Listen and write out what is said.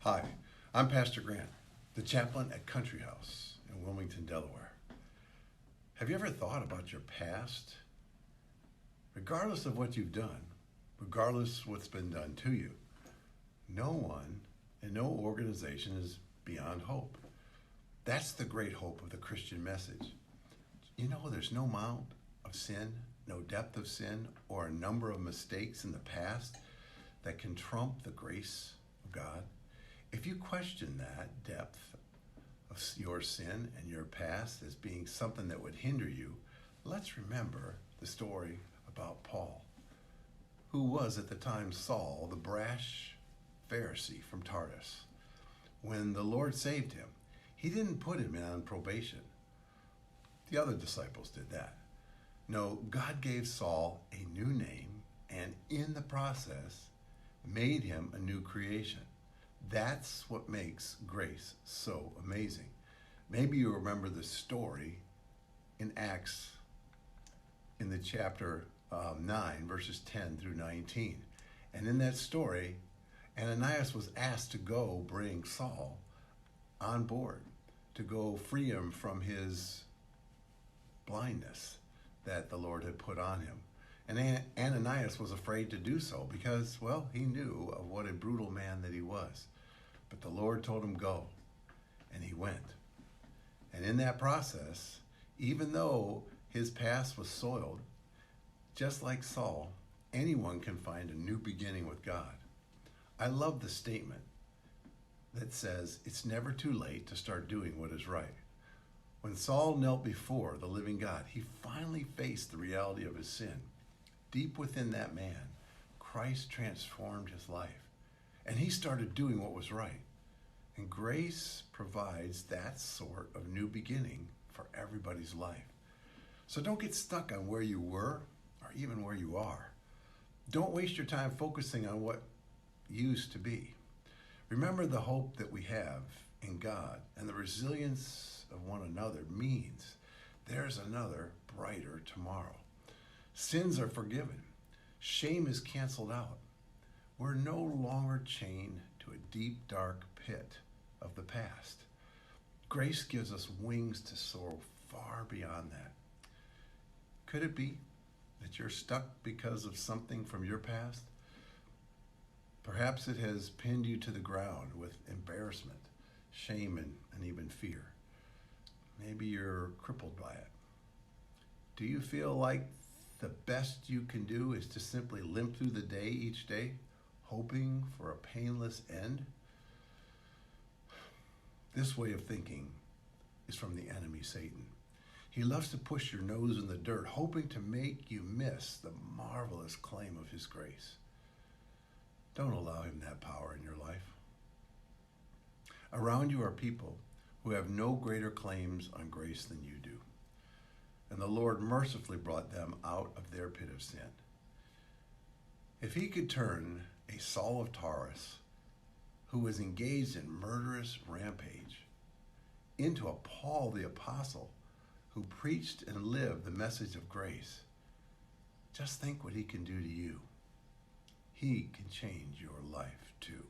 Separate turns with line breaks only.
Hi, I'm Pastor Grant, the chaplain at Country House in Wilmington, Delaware. Have you ever thought about your past? Regardless of what you've done, regardless what's been done to you, no one and no organization is beyond hope. That's the great hope of the Christian message. You know, there's no amount of sin, no depth of sin, or a number of mistakes in the past that can trump the grace of God. If you question that depth of your sin and your past as being something that would hinder you, let's remember the story about Paul, who was at the time Saul, the brash Pharisee from Tarsus. When the Lord saved him, he didn't put him on probation. The other disciples did that. No, God gave Saul a new name and in the process made him a new creation. That's what makes grace so amazing. Maybe you remember the story in Acts in the chapter 9, verses 10 through 19. And in that story, Ananias was asked to go bring Saul on board, to go free him from his blindness that the Lord had put on him. And Ananias was afraid to do so because, well, he knew of what a brutal man that he was. But the Lord told him go, and he went. And in that process, even though his past was soiled, just like Saul, anyone can find a new beginning with God. I love the statement that says it's never too late to start doing what is right. When Saul knelt before the living God, he finally faced the reality of his sin. Deep within that man, Christ transformed his life. And he started doing what was right. And grace provides that sort of new beginning for everybody's life. So don't get stuck on where you were or even where you are. Don't waste your time focusing on what used to be. Remember the hope that we have in God, and the resilience of one another means there's another brighter tomorrow. Sins are forgiven. Shame is canceled out. We're no longer chained to a deep, dark pit of the past. Grace gives us wings to soar far beyond that. Could it be that you're stuck because of something from your past? Perhaps it has pinned you to the ground with embarrassment, shame, and even fear. Maybe you're crippled by it. Do you feel like the best you can do is to simply limp through the day each day, hoping for a painless end? This way of thinking is from the enemy, Satan. He loves to push your nose in the dirt, hoping to make you miss the marvelous claim of his grace. Don't allow him that power in your life. Around you are people who have no greater claims on grace than you do. And the Lord mercifully brought them out of their pit of sin. If he could turn a Saul of Tarsus, who was engaged in murderous rampage, into a Paul the Apostle, who preached and lived the message of grace, just think what he can do to you. He can change your life too.